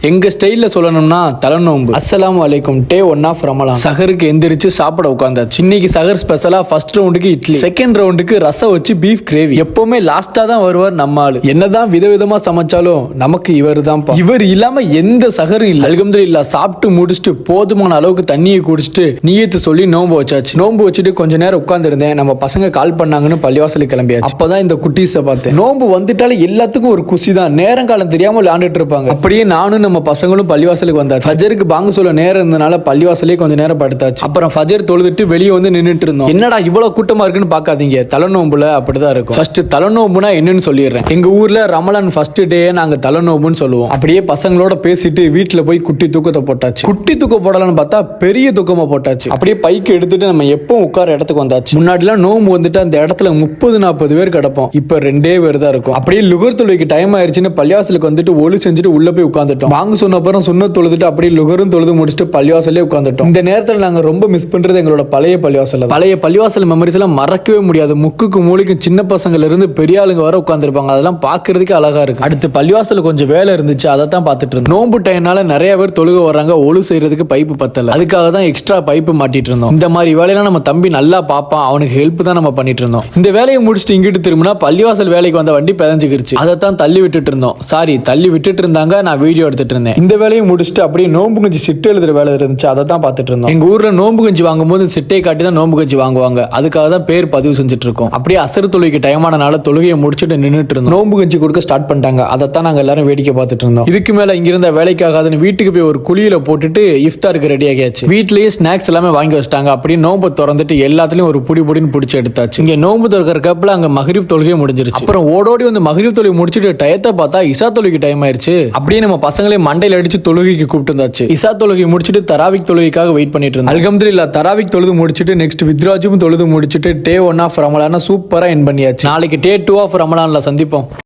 எங்க ஸ்டைல்ல சொல்லணும்னா தலநோம்பு. அஸ்ஸலாமு அலைக்கும். டே 1 ஆஃப் ரமலான். சஹருக்கு எந்திரிச்சு சாப்பிட உட்கார்ந்தாச்சு. இன்னைக்கு சஹர் ஸ்பெஷலா ஃபர்ஸ்ட் ரவுண்டுக்கு இட்லி, செகண்ட் ரவுண்டுக்கு ரசம் வச்சு பீஃப் கிரேவி. எப்பவுமே லாஸ்டா தான் வருவார் நம்ம ஆளு. என்னதான் விதவிதமா சமைச்சாலும் நமக்கு இவர் தான். இவர் இல்லாம எந்த சஹரும் இல்ல. அல்ஹம்துலில்லாஹ் சாப்பிட்டு முடிச்சுட்டு போதுமான அளவுக்கு தண்ணியை குடிச்சிட்டு நியத்து சொல்லி நோன்பு வச்சாச்சு. நோன்பு வச்சுட்டு கொஞ்ச நேரம் உட்கார்ந்து இருந்தேன். நம்ம பசங்க கால் பண்ணாங்கன்னு பள்ளிவாசலுக்கு கிளம்பியாச்சு. அப்பதான் இந்த குட்டீஸை பார்த்தேன். நோன்பு வந்துட்டாலே எல்லாத்துக்கும் ஒரு குஷி தான். நேரம் காலம் தெரியாம விளையாண்டுட்டு இருப்பாங்க. அப்படியே நானும் நம்ம பசங்களும் பள்ளிவாசலுக்கு வந்தாச்சு. ஃபஜருக்கு பாங்க சொல்ல நேரம் இருந்தனால பள்ளிவாசலே கொஞ்ச நேரம் படுத்தாச்சு. அப்புறம் ஃபஜர் தொழுதுட்டு வெளியே வந்து நின்னுட்டு இருந்தோம். என்னடா இவ்வளவு கூட்டமா இருக்குன்னு பாக்காதீங்க, தலநோம்புல அப்படிதான் இருக்கும். ஃபர்ஸ்ட் தலநோம்புனா என்னன்னு சொல்லிடுறேன். எங்க ஊர்ல ரமலான் ஃபர்ஸ்ட் டே நாங்க தலநோம்புன்னு சொல்லுவோம். அப்படியே பசங்களோட பேசிட்டு வீட்டுல போய் குட்டி தூக்கத்தை போட்டாச்சு. குட்டி தூக்கம் போடலாம்னு பார்த்தா பெரிய தூக்கமா போட்டாச்சு. அப்படியே பைக்கு எடுத்துட்டு நம்ம எப்போ உட்கார இடத்துக்கு வந்தாச்சு. முன்னாடிலாம் நோம்பு வந்துட்டு அந்த இடத்துல 30-40 பேர் கிடப்போம். இப்ப 2 பேர் தான் இருக்கும். அப்படியே லுகர் தொழுகைக்கு டைம் ஆயிருச்சுன்னு பள்ளிவாசலுக்கு வந்துட்டு ஒளி செஞ்சுட்டு உள்ள போய் உட்காந்துட்டோம். வாங்க சொன்ன அப்புறம் சுன்ன தொழுதுட்டு அப்படியே லுகரும் தொழுது முடிச்சுட்டு பள்ளிவாசலே உட்காந்துட்டோம். இந்த நேரத்தில் நாங்க ரொம்ப மிஸ் பண்றது எங்களோட பழைய பள்ளிவாசல். பழைய பள்ளிவாசல் மெமரிஸ் எல்லாம் மறக்கவே முடியாது. முக்குக்கு மூளைக்கு சின்ன பசங்கள்ல இருந்து பெரிய ஆளுங்க வர உட்காந்துருப்பாங்க. அதெல்லாம் பாக்குறதுக்கு அழகா இருக்கு. அடுத்து பள்ளிவாசல் கொஞ்சம் வேலை இருந்துச்சு, அதை தான் பார்த்துட்டு இருந்தோம். நோம்பு டைம்னால நிறைய பேர் தொழுக வர்றாங்க. ஒழு செய்யறதுக்கு பைப்பு பத்தல, அதுக்காக தான் எக்ஸ்ட்ரா பைப்பு மாட்டிட்டு இருந்தோம். இந்த மாதிரி வேலையெல்லாம் நம்ம தம்பி நல்லா பாப்பான், அவனுக்கு ஹெல்ப் தான் நம்ம பண்ணிட்டு இருந்தோம். இந்த வேலையை முடிச்சுட்டு இங்கிட்டு திரும்பினா பள்ளிவாசல் வேலைக்கு வந்த வண்டி பிதஞ்சுக்கிருச்சு. அதை தான் தள்ளி விட்டுட்டு இருந்தோம். சாரி, தள்ளி விட்டுட்டு இருந்தாங்க, நான் வீடியோ எடுத்துட்டு இருந்தேன். இந்த வேலையை முடிச்சுட்டு அப்படியே நோம்பு கஞ்சி சிட்டு எழுதுற வேலை இருந்துச்சு, அதை தான் பார்த்துட்டு இருந்தோம். எங்க ஊர்ல நோம்பு கஞ்சி வாங்கும்போது சிட்டை காட்டி தான் நோம்பு கஞ்சி வாங்குவாங்க. அதுக்காக தான் பேர் பதிவு செஞ்சுட்டு இருக்கோம். அப்படியே அசர் தொழுகைக்கு டைமானனால தொழுகையை முடிச்சுட்டு நின்றுட்டு இருந்தோம். நோம்பு கஞ்சி கொடுக்க ஸ்டார்ட் பண்ணிட்டாங்க. அதை தான் நாங்க எல்லாரும் வேடிக்கை பார்த்துட்டு இருந்தோம். இதுக்கு மேல இங்க இருந்த வேலைக்காகாதுன்னு வீட்டுக்கு போய் ஒரு குழியில போட்டுட்டு இஃப்தாருக்கு ரெடி ஆகியாச்சு. வீட்லயே ஸ்நாக்ஸ் எல்லாமே வாங்கி வச்சிட்டாங்க. அப்படியே நோம்பு திறந்துட்டு எல்லாத்துலயும் ஒரு புடின்னு பிடிச்சி எடுத்தாச்சு. இங்க நோம்பு திறக்கிற கப்பல அங்க மகரிப் தொழுகை முடிஞ்சிருச்சு. அப்புறம் ஓடோடி வந்து மகரிப் தொழுகை முடிச்சுட்டு டயத்தை பார்த்தா இசா தொழுகை டைம் ஆயிருச்சு. அப்படியே நம்ம பசங்களே மண்டையில அடிச்சு தொழுகைக்கு கூப்பிட்டு வந்தாச்சு. இசா தொழுகை முடிச்சுட்டு தராவிக் தொழுகைக்காக வெயிட் பண்ணிட்டு இருந்தோம். அல்ஹம்துலில்லாஹ் தராவிக் தொழுது முடிச்சுட்டு நெக்ஸ்ட் வித்ராஜும் தொழுது முடிச்சுட்டு டே 1 ஆஃப் ரமலான சூப்பரா என் பண்ணியாச்சு. நாளைக்கு டே 2 ஆஃப் ரமலான்ல சந்திப்போம்.